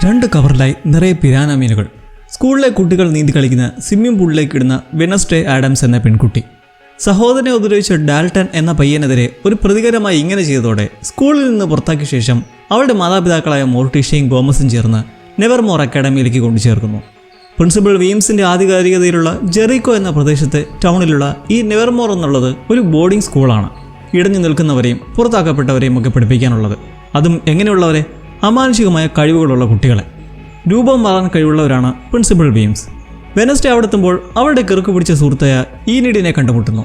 2 കവറിലായി നിറയെ പിരാന മീനുകൾ. സ്കൂളിലെ കുട്ടികൾ നീന്തി കളിക്കുന്ന സ്വിമ്മിംഗ് പൂളിലേക്ക് ഇടുന്ന വെനസ്ഡേ ആഡംസ് എന്ന പെൺകുട്ടി. സഹോദരനെ ഉപദ്രവിച്ച ഡാൽട്ടൺ എന്ന പയ്യനെതിരെ ഒരു പ്രതികരമായി ഇങ്ങനെ ചെയ്തതോടെ സ്കൂളിൽ നിന്ന് പുറത്താക്കിയ ശേഷം അവളുടെ മാതാപിതാക്കളായ മോർട്ടീഷ്യയും ഗോമസും ചേർന്ന് നെവർമോർ അക്കാഡമിയിലേക്ക് കൊണ്ടുചേർക്കുന്നു. പ്രിൻസിപ്പൽ വീംസിന്റെ ആധികാരികതയിലുള്ള ജെറിക്കോ എന്ന പ്രദേശത്തെ ടൗണിലുള്ള ഈ നെവർമോർ എന്നുള്ളത് ഒരു ബോർഡിംഗ് സ്കൂളാണ്. ഇടഞ്ഞു നിൽക്കുന്നവരെയും പുറത്താക്കപ്പെട്ടവരെയും ഒക്കെ പഠിപ്പിക്കാനുള്ളത്. അതും എങ്ങനെയുള്ളവരെ? അമാനുഷികമായ കഴിവുകളുള്ള കുട്ടികളെ. രൂപം മാറാൻ കഴിവുള്ളവരാണ് പ്രിൻസിപ്പൽ വീംസ്. വെനസ്ഡേ അവിടെ എത്തുമ്പോൾ അവളുടെ കിറുക്ക് പിടിച്ച സുഹൃത്തായ ഈനിഡിനെ കണ്ടുമുട്ടുന്നു.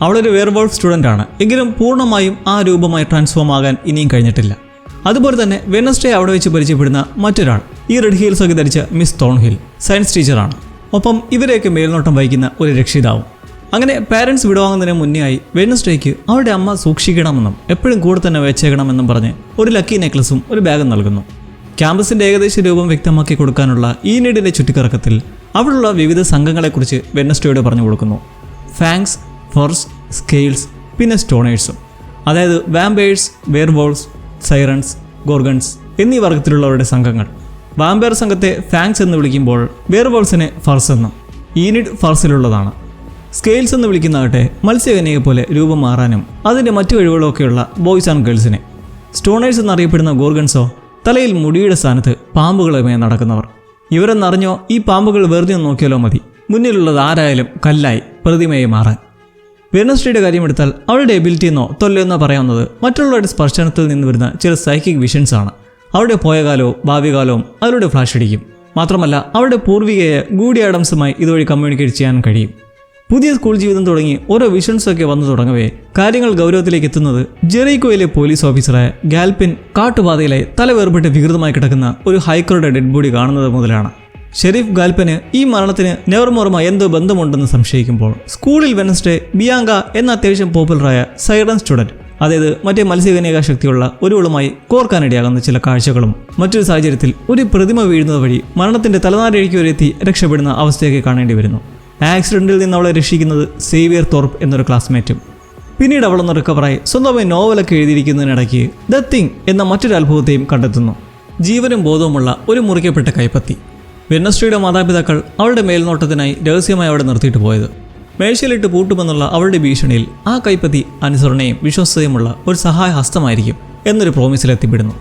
അവളൊരു വെയർവോൾഫ് സ്റ്റുഡൻ്റ് ആണ്, എങ്കിലും പൂർണ്ണമായും ആ രൂപമായി ട്രാൻസ്ഫോം ആകാൻ ഇനിയും കഴിഞ്ഞിട്ടില്ല. അതുപോലെ തന്നെ വെനസ്ഡേ അവിടെ വെച്ച് പരിചയപ്പെടുന്ന മറ്റൊരാൾ ഈ റെഡ് ഹീൽസ് ഒക്കെ ധരിച്ച മിസ് തോൺഹിൽ, സയൻസ് ടീച്ചറാണ്. ഒപ്പം ഇവരെയൊക്കെ മേൽനോട്ടം വഹിക്കുന്ന ഒരു രക്ഷിതാവും. അങ്ങനെ പാരൻസ് വിടുവാങ്ങുന്നതിന് മുന്നേ ആയി വെനസ്ഡേക്ക് അവളുടെ അമ്മ സൂക്ഷിക്കണമെന്നും എപ്പോഴും കൂടെ തന്നെ വെച്ചേക്കണമെന്നും പറഞ്ഞ് ഒരു ലക്കി നെക്ലസും ഒരു ബാഗും നൽകുന്നു. ക്യാമ്പസിൻ്റെ ഏകദേശ രൂപം വ്യക്തമാക്കി കൊടുക്കാനുള്ള ഈനിഡിൻ്റെ ചുറ്റിക്കറക്കത്തിൽ അവിടെയുള്ള വിവിധ സംഘങ്ങളെക്കുറിച്ച് വെനസ്ഡേയോട് പറഞ്ഞു കൊടുക്കുന്നു. ഫാങ്സ്, ഫോർസ്, സ്കെയിൽസ്, പിന്നെ സ്റ്റോണേഴ്സും. അതായത് വാമ്പയേഴ്സ്, വെയർവോൾസ്, സൈറൺസ്, ഗോർഗൺസ് എന്നീ വർഗത്തിലുള്ളവരുടെ സംഘങ്ങൾ. വാമ്പയർ സംഘത്തെ ഫാങ്സ് എന്ന് വിളിക്കുമ്പോൾ വെയർവോൾസിനെ ഫർസ് എന്നും. ഈനിഡ് ഫർസിലുള്ളതാണ്. സ്കെയിൽസ് എന്ന് വിളിക്കുന്നതാകട്ടെ മത്സ്യകന്യയെ പോലെ രൂപം മാറാനും അതിൻ്റെ മറ്റു കഴിവുകളൊക്കെയുള്ള ബോയ്സ് ആൻഡ് ഗേൾസിനെ. സ്റ്റോണേഴ്സ് എന്നറിയപ്പെടുന്ന ഗോർഗൺസോ തലയിൽ മുടിയുടെ സ്ഥാനത്ത് പാമ്പുകളുമായി നടക്കുന്നവർ. ഇവരെന്നറിഞ്ഞോ ഈ പാമ്പുകൾ വെറുതെ നോക്കിയാലോ മതി, മുന്നിലുള്ളത് ആരായാലും കല്ലായി പ്രതിമയെ മാറാൻ. വെനസ്ഡേയുടെ കാര്യമെടുത്താൽ അവളുടെ എബിലിറ്റി എന്നോ തൊല്ലെന്നോ പറയാവുന്നത് മറ്റുള്ളവരുടെ സ്പർശനത്തിൽ നിന്ന് വരുന്ന ചില സൈക്കിക് വിഷൻസ് ആണ്. അവരുടെ പോയകാലവും ഭാവികാലവും അതിലൂടെ ഫ്ലാഷ് അടിക്കും. മാത്രമല്ല അവളുടെ പൂർവികയെ ഗൂഡി ആഡംസുമായി ഇതുവഴി കമ്മ്യൂണിക്കേറ്റ് ചെയ്യാൻ കഴിയും. പുതിയ സ്കൂൾ ജീവിതം തുടങ്ങി ഓരോ വിഷൻസൊക്കെ വന്നു തുടങ്ങവേ കാര്യങ്ങൾ ഗൗരവത്തിലേക്ക് എത്തുന്നത് ജെറിക്കോയിലെ പോലീസ് ഓഫീസറായ ഗാൽപിൻ കാട്ടുപാതയിലായി തലവേർപ്പെട്ട് വികൃതമായി കിടക്കുന്ന ഒരു ഹൈക്കറുടെ ഡെഡ് ബോഡി കാണുന്നത് മുതലാണ്. ഷെരീഫ് ഗാൽപന് ഈ മരണത്തിന് നെവർമോറുമായി എന്തോ ബന്ധമുണ്ടെന്ന് സംശയിക്കുമ്പോൾ സ്കൂളിൽ വെനസ്ഡേ ബിയാങ്ക എന്ന അത്യാവശ്യം പോപ്പുലറായ സൈറൺ സ്റ്റുഡൻറ്റ്, അതായത് മറ്റേ മത്സ്യകന്യകാ ശക്തിയുള്ള ഒരുവളുമായി കോർക്കാനിടയാകുന്ന ചില കാഴ്ചകളും മറ്റൊരു സാഹചര്യത്തിൽ ഒരു പ്രതിമ വീഴുന്നത് വഴി മരണത്തിന്റെ തലനാരിഴയ്ക്കുവരെത്തി രക്ഷപ്പെടുന്ന അവസ്ഥയൊക്കെ കാണേണ്ടി വരുന്നു. ആക്സിഡന്റിൽ നിന്ന് അവളെ രക്ഷിക്കുന്നത് സേവിയർ തോർപ്പ് എന്നൊരു ക്ലാസ്മേറ്റും. പിന്നീട് അവളൊന്ന് റിക്കവറായി സ്വന്തമായി നോവലൊക്കെ എഴുതിയിരിക്കുന്നതിനിടയ്ക്ക് ദ തിങ് എന്ന മറ്റൊരു അത്ഭുതത്തെയും കണ്ടെത്തുന്നു. ജീവനും ബോധവുമുള്ള ഒരു മുറിക്കപ്പെട്ട കൈപ്പത്തി. വെനസ്ഡേയുടെ മാതാപിതാക്കൾ അവളുടെ മേൽനോട്ടത്തിനായി രഹസ്യമായി അവിടെ നിർത്തിയിട്ട് പോയത്. മേശയിലിട്ട് പൂട്ടുമെന്നുള്ള അവളുടെ ഭീഷണിയിൽ ആ കൈപ്പത്തി അനുസരണയും വിശ്വസ്തയുമുള്ള ഒരു സഹായ ഹസ്തമായിരിക്കും എന്നൊരു പ്രോമിസിലെത്തിപ്പെടുന്നു.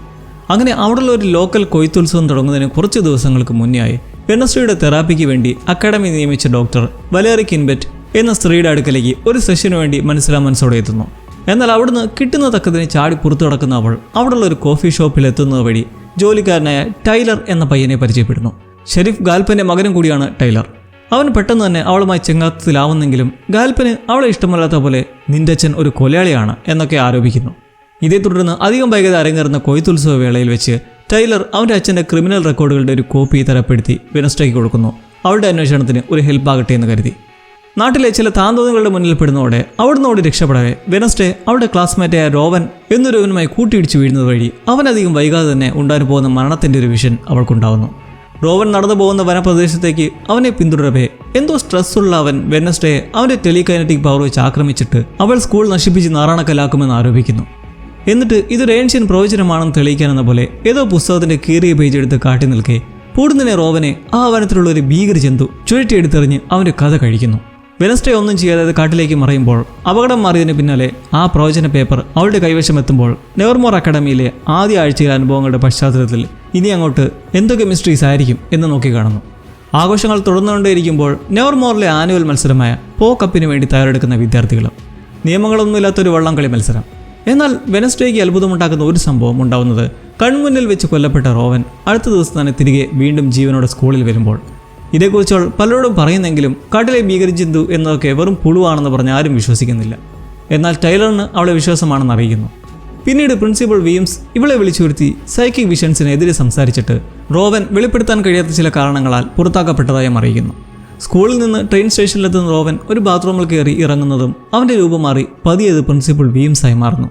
അങ്ങനെ അവിടെയുള്ള ഒരു ലോക്കൽ കൊയ്ത്തുത്സവം തുടങ്ങുന്നതിന് കുറച്ച് ദിവസങ്ങൾക്ക് മുന്നേ വെനസ്ഡേയുടെ തെറാപ്പിക്ക് വേണ്ടി അക്കാഡമി നിയമിച്ച ഡോക്ടർ വലേറി കിൻബെറ്റ് എന്ന സ്ത്രീയുടെ അടുക്കലേക്ക് ഒരു സെഷന് വേണ്ടി മനസ്സോടെ എത്തുന്നു. എന്നാൽ അവിടുന്ന് കിട്ടുന്ന തക്കതിന് ചാടി പുറത്തു കിടക്കുന്ന അവൾ അവിടെയുള്ള ഒരു കോഫി ഷോപ്പിൽ എത്തുന്നത് വഴി ജോലിക്കാരനായ ടൈലർ എന്ന പയ്യനെ പരിചയപ്പെടുന്നു. ഷെരീഫ് ഗാൽപന്റെ മകനും കൂടിയാണ് ടൈലർ. അവൻ പെട്ടെന്ന് തന്നെ അവളുമായി ചെങ്ങാത്തത്തിലാവുന്നെങ്കിലും ഗാൽപന് അവളെ ഇഷ്ടമല്ലാത്ത പോലെ നിന്റെ അച്ഛൻ ഒരു കൊലയാളിയാണ് എന്നൊക്കെ ആരോപിക്കുന്നു. ഇതേ തുടർന്ന് അധികം വൈകാതെ അരങ്ങേറുന്ന കൊയ്ത്തുത്സവ വേളയിൽ വെച്ച് ടൈലർ അവൻ്റെ അച്ഛൻ്റെ ക്രിമിനൽ റെക്കോർഡുകളുടെ ഒരു കോപ്പി തരപ്പെടുത്തി വെനസ്ഡേക്ക് കൊടുക്കുന്നു. അവളുടെ അന്വേഷണത്തിന് ഒരു ഹെൽപ്പാകട്ടെ എന്ന് കരുതി. നാട്ടിലെ ചില താന്തോന്നുകളുടെ മുന്നിൽ പെടുന്നതോടെ അവിടുന്നോട് രക്ഷപ്പെടവേ വെനസ്ഡേ അവളുടെ ക്ലാസ്മേറ്റായ റോവൻ എന്നൊരുവനുമായി കൂട്ടിയിടിച്ചു വീഴുന്നത് വഴി അവനധികം വൈകാതെ തന്നെ ഉണ്ടാകാൻ പോകുന്ന മരണത്തിൻ്റെ ഒരു വിഷൻ അവൾക്കുണ്ടാവുന്നു. റോവൻ നടന്നു പോകുന്ന വനപ്രദേശത്തേക്ക് അവനെ പിന്തുടരവേ എന്തോ സ്ട്രെസ്സുള്ള അവൻ വെനസ്ഡേയെ അവൻ്റെ ടെലികൈനറ്റിക് പവർ വെച്ച് ആക്രമിച്ചിട്ട് അവൾ സ്കൂൾ നശിപ്പിച്ച് നാറാണക്കലാക്കുമെന്ന് ആരോപിക്കുന്നു. എന്നിട്ട് ഇതൊരു ഏൻഷ്യൻ പ്രവചനമാണെന്ന് തെളിയിക്കാനെന്ന പോലെ ഏതോ പുസ്തകത്തിന്റെ കീറിയ പേജ് എടുത്ത് കാട്ടി നിൽക്കെ പൂടുന്നതിനെ റോവനെ ആ വനത്തിലുള്ള ഒരു ഭീകര ജന്തു ചുഴറ്റിയെടുത്തെറിഞ്ഞ് അവന്റെ കഥ കഴിക്കുന്നു. വെനസ്ഡേ ഒന്നും ചെയ്യാതെ കാട്ടിലേക്ക് മറയുമ്പോൾ അപകടം മാറിയതിന് പിന്നാലെ ആ പ്രവചന പേപ്പർ അവളുടെ കൈവശം എത്തുമ്പോൾ നെവർമോർ അക്കാഡമിയിലെ ആദ്യ ആഴ്ചയിലെ അനുഭവങ്ങളുടെ പശ്ചാത്തലത്തിൽ ഇനി അങ്ങോട്ട് എന്തൊക്കെ മിസ്റ്ററീസ് ആയിരിക്കും എന്ന് നോക്കി കാണുന്നു. ആഘോഷങ്ങൾ തുടർന്നുകൊണ്ടേയിരിക്കുമ്പോൾ നെവർമോറിലെ ആനുവൽ മത്സരമായ പോ കപ്പിന് വേണ്ടി തയ്യാറെടുക്കുന്ന വിദ്യാർത്ഥികളും. നിയമങ്ങളൊന്നുമില്ലാത്തൊരു വള്ളംകളി മത്സരം. എന്നാൽ വെനസ്ഡേക്ക് അത്ഭുതമുണ്ടാക്കുന്ന ഒരു സംഭവം ഉണ്ടാവുന്നത് കൺമുന്നിൽ വെച്ച് കൊല്ലപ്പെട്ട റോവൻ അടുത്ത ദിവസം തന്നെ തിരികെ വീണ്ടും ജീവനോടെ സ്കൂളിൽ വരുമ്പോൾ. ഇതേക്കുറിച്ച് അവൾ പലരോടും പറയുന്നെങ്കിലും കാട്ടിലെ ഭീകരജന്തു എന്നതൊക്കെ വെറും പുളുവാണെന്ന് പറഞ്ഞ് ആരും വിശ്വസിക്കുന്നില്ല. എന്നാൽ ടൈലറിന് അവളെ വിശ്വാസമാണെന്ന് അറിയിക്കുന്നു. പിന്നീട് പ്രിൻസിപ്പൽ വീംസ് ഇവളെ വിളിച്ചു വരുത്തി സൈക്കിക് വിഷൻസിനെതിരെ സംസാരിച്ചിട്ട് റോവൻ വെളിപ്പെടുത്താൻ കഴിയാത്ത ചില കാരണങ്ങളാൽ പുറത്താക്കപ്പെട്ടതായും അറിയിക്കുന്നു. സ്കൂളിൽ നിന്ന് ട്രെയിൻ സ്റ്റേഷനിലെത്തുന്ന റോവൻ ഒരു ബാത്റൂമിൽ കയറി ഇറങ്ങുന്നതും അവൻ്റെ രൂപം മാറി പതിയത് പ്രിൻസിപ്പൽ വീംസായി മാറുന്നു.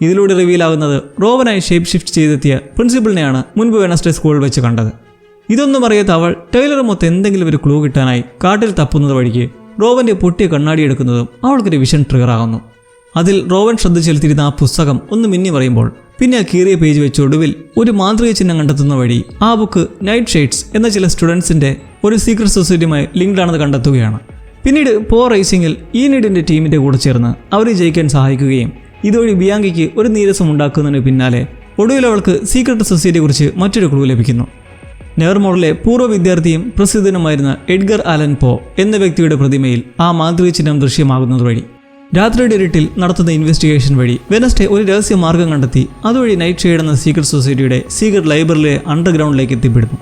ഇതിലൂടെ റിവീലാകുന്നത് റോവനായി ഷേപ്പ് ഷിഫ്റ്റ് ചെയ്തെത്തിയ പ്രിൻസിപ്പളിനെയാണ് മുൻപ് വെനസ്ഡേ സ്കൂളിൽ വെച്ച് കണ്ടത്. ഇതൊന്നും അറിയാത്ത അവൾ ടൈലർ മൊത്തം എന്തെങ്കിലും ഒരു ക്ലൂ കിട്ടാനായി കാട്ടിൽ തപ്പുന്നത് വഴിക്ക് റോവൻ്റെ പൊട്ടിയ കണ്ണാടി എടുക്കുന്നതും അവൾക്കൊരു വിഷൻ ട്രിഗർ ആകുന്നു. അതിൽ റോവൻ ശ്രദ്ധ ചെലുത്തിയിരുന്ന ആ പുസ്തകം ഒന്ന് മിന്നി പറയുമ്പോൾ പിന്നെ ആ കീറിയ പേജ് വെച്ച് ഒടുവിൽ ഒരു മാന്ത്രിക ചിഹ്നം കണ്ടെത്തുന്ന വഴി ആ ബുക്ക് നൈറ്റ് ഷെയ്ഡ്സ് എന്ന ചില സ്റ്റുഡൻസിൻ്റെ ഒരു സീക്രട്ട് സൊസൈറ്റിയുമായി ലിങ്ക്ഡ് ആണെന്ന് കണ്ടെത്തുകയാണ്. പിന്നീട് പോ റേസിംഗിൽ ഈനിഡിൻ്റെ ടീമിൻ്റെ കൂടെ ചേർന്ന് അവരെ ജയിക്കാൻ സഹായിക്കുകയും ഇതുവഴി ബിയാങ്കയ്ക്ക് ഒരു നീരസം ഉണ്ടാക്കുന്നതിന് പിന്നാലെ ഒടുവിൽ അവൾക്ക് സീക്രട്ട് സൊസൈറ്റിയെക്കുറിച്ച് മറ്റൊരു ക്ലൂ ലഭിക്കുന്നു. നെവർമോറിലെ പൂർവ്വ വിദ്യാർത്ഥിയും പ്രസിദ്ധനുമായിരുന്ന എഡ്ഗർ ആലൻ പോ എന്ന വ്യക്തിയുടെ പ്രതിമയിൽ ആ മാന്ത്രിക ചിഹ്നം ദൃശ്യമാകുന്നത് വഴി രാത്രിയുടെ ഇരുട്ടിൽ നടത്തുന്ന ഇൻവെസ്റ്റിഗേഷൻ വഴി വെനസ്ഡേ ഒരു രഹസ്യ മാർഗം കണ്ടെത്തി അതുവഴി നൈറ്റ് ഷെയ്ഡ് എന്ന സീക്രട്ട് സൊസൈറ്റിയുടെ സീക്രട്ട് ലൈബ്രറിയിലെ അണ്ടർഗ്രൗണ്ടിലേക്ക് എത്തിപ്പെടുന്നു.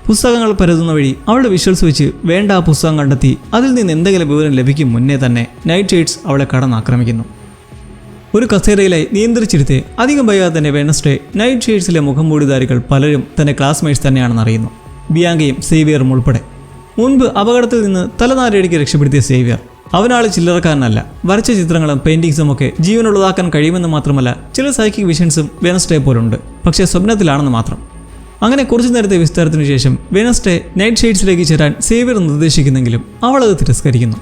പുസ്തകങ്ങൾ പരതുന്ന വഴി അവളുടെ വിഷ്വൽസ് വെച്ച് വേണ്ട ആ പുസ്തകം കണ്ടെത്തി അതിൽ നിന്ന് എന്തെങ്കിലും വിവരം ലഭിക്കും മുന്നേ തന്നെ നൈറ്റ് ഷെയ്ഡ്സ് അവളെ കടന്നാക്രമിക്കുന്നു. ഒരു കസേരയിലായി നിയന്ത്രിച്ചിരുത്തെ അധികം വൈകാതെ തന്നെ വെനസ്ഡേ നൈറ്റ് ഷെയ്ഡ്സിലെ മുഖംമൂടിധാരികൾ പലരും തന്റെ ക്ലാസ്മേറ്റ്സ് തന്നെയാണെന്ന് അറിയുന്നു, ബിയാങ്കയും സേവിയറും ഉൾപ്പെടെ. മുൻപ് അപകടത്തിൽ നിന്ന് തലനാരിഴയ്ക്ക് രക്ഷപ്പെടുത്തിയ സേവിയർ അവനാൾ ചില്ലറക്കാരനല്ല. വരച്ച ചിത്രങ്ങളും പെയിന്റിങ്സും ഒക്കെ ജീവനുള്ളതാക്കാൻ കഴിയുമെന്ന് മാത്രമല്ല ചില സൈക്കിക് വിഷൻസും വെനസ്ഡേ പോലുണ്ട്, പക്ഷേ സ്വപ്നത്തിലാണെന്ന് മാത്രം. അങ്ങനെ കുറച്ചു നേരത്തെ വിസ്താരത്തിനു ശേഷം വെനസ്ഡേ നൈറ്റ് ഷെയ്ഡ്സിലേക്ക് ചേരാൻ സേവിയർ നിർദ്ദേശിക്കുന്നെങ്കിലും അവളത് തിരസ്കരിക്കുന്നു.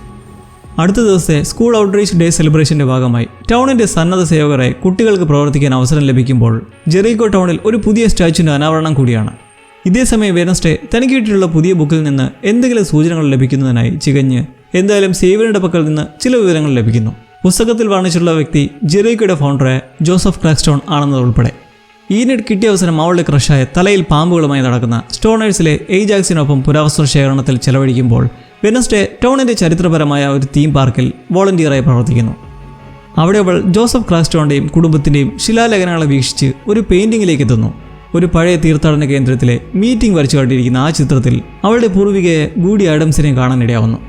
അടുത്ത ദിവസത്തെ സ്കൂൾ ഔട്ട്റീച്ച് ഡേ സെലിബ്രേഷന്റെ ഭാഗമായി ടൗണിന്റെ സന്നദ്ധ സേവകരായി കുട്ടികൾക്ക് പ്രവർത്തിക്കാൻ അവസരം ലഭിക്കുമ്പോൾ ജെറീക്കോ ടൗണിൽ ഒരു പുതിയ സ്റ്റാച്യുവിന്റെ അനാവരണം കൂടിയാണ്. ഇതേസമയം വെനസ്ഡേ തനിക്ക് കിട്ടിയിട്ടുള്ള പുതിയ ബുക്കിൽ നിന്ന് എന്തെങ്കിലും സൂചനകൾ ലഭിക്കുന്നതിനായി ചികഞ്ഞ് എന്തായാലും സേവിയറുടെ പക്കൽ നിന്ന് ചില വിവരങ്ങൾ ലഭിക്കുന്നു. പുസ്തകത്തിൽ വർണ്ണിച്ചിട്ടുള്ള വ്യക്തി ജെറീക്കോയുടെ ഫൗണ്ടറായ ജോസഫ് ക്രാക്സ്റ്റോൺ ആണെന്നത് ഉൾപ്പെടെ. ഈനിഡ് കിട്ടിയ അവസരം അവളുടെ ക്രഷായ തലയിൽ പാമ്പുകളുമായി നടക്കുന്ന സ്റ്റോണേഴ്സിലെ എയ്ജാക്സിനൊപ്പം പുരാവസ്തു ശേഖരണത്തിൽ ചെലവഴിക്കുമ്പോൾ വെനസ്ഡേ ടൗണിന്റെ ചരിത്രപരമായ ഒരു തീം പാർക്കിൽ വോളണ്ടിയറായി പ്രവർത്തിക്കുന്നു. അവിടെ അവൾ ജോസഫ് ക്രാക്സ്റ്റോണിന്റെയും കുടുംബത്തിന്റെയും ശിലാലേഖനങ്ങളെ വീക്ഷിച്ച് ഒരു പെയിന്റിങ്ങിലേക്ക് എത്തുന്നു. ഒരു പഴയ തീർത്ഥാടന കേന്ദ്രത്തിലെ മീറ്റിംഗ് വരച്ചു കണ്ടിരിക്കുന്ന ആ ചിത്രത്തിൽ അവളുടെ പൂർവികയെ ഗൂഡി ആഡംസിനെ കാണാനിടയാവുന്നു.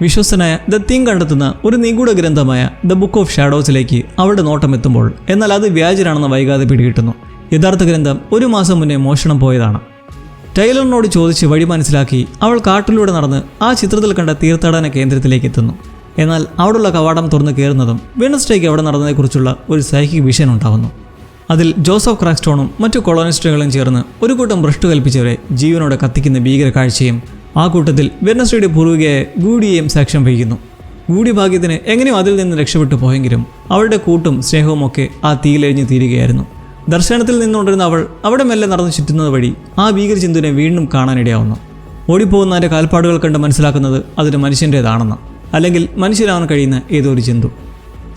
വിശ്വസ്തനായ ദ തിങ് കണ്ടെത്തുന്ന ഒരു നിഗൂഢ ഗ്രന്ഥമായ ദ ബുക്ക് ഓഫ് ഷാഡോസിലേക്ക് അവളുടെ നോട്ടം എത്തുമ്പോൾ എന്നാൽ അത് വ്യാജനാണെന്ന് വൈകാതെ പിടികിട്ടുന്നു. യഥാർത്ഥ ഗ്രന്ഥം ഒരു മാസം മുന്നേ മോഷണം പോയതാണ്. ടൈലറിനോട് ചോദിച്ച് വഴി മനസ്സിലാക്കി അവൾ കാട്ടിലൂടെ നടന്ന് ആ ചിത്രത്തിൽ കണ്ട തീർത്ഥാടന കേന്ദ്രത്തിലേക്ക് എത്തുന്നു. എന്നാൽ അവിടെയുള്ള കവാടം തുറന്ന് കയറുന്നതും വെനസ്ഡേക്ക് അവിടെ നടന്നതിനെക്കുറിച്ചുള്ള ഒരു സൈക്കിക് വിഷൻ ഉണ്ടാകുന്നു. അതിൽ ജോസഫ് ക്രാക്സ്റ്റോണും മറ്റു കൊളോണിസ്റ്റുകളും ചേർന്ന് ഒരു കൂട്ടം ഭ്രഷ്ട് കൽപ്പിച്ചവരെ ജീവനോടെ കത്തിക്കുന്ന ഭീകര കാഴ്ചയും ആ കൂട്ടത്തിൽ വെനസ്ഡേയുടെ പൂർവികയായ ഗൂഡിയെയും സാക്ഷ്യം വഹിക്കുന്നു. ഗൂഡി ഭാഗ്യത്തിന് എങ്ങനെയും അതിൽ നിന്ന് രക്ഷപ്പെട്ടു പോയെങ്കിലും അവളുടെ കൂട്ടും സ്നേഹവും ഒക്കെ ആ തീയിലെഴിഞ്ഞ് തീരുകയായിരുന്നു. ദർശനത്തിൽ നിന്നുകൊണ്ടിരുന്ന അവൾ അവിടെ മെല്ലെ നടന്നു ചുറ്റുന്നത് വഴി ആ ഭീകരജന്തുവിനെ വീണ്ടും കാണാനിടയാവുന്നു. ഓടിപ്പോകുന്നതിൻ്റെ കാൽപ്പാടുകൾ കണ്ട് മനസ്സിലാക്കുന്നത് അതൊരു മനുഷ്യൻ്റേതാണെന്ന്, അല്ലെങ്കിൽ മനുഷ്യരാവാൻ കഴിയുന്ന ഏതോ ഒരു ജന്തു.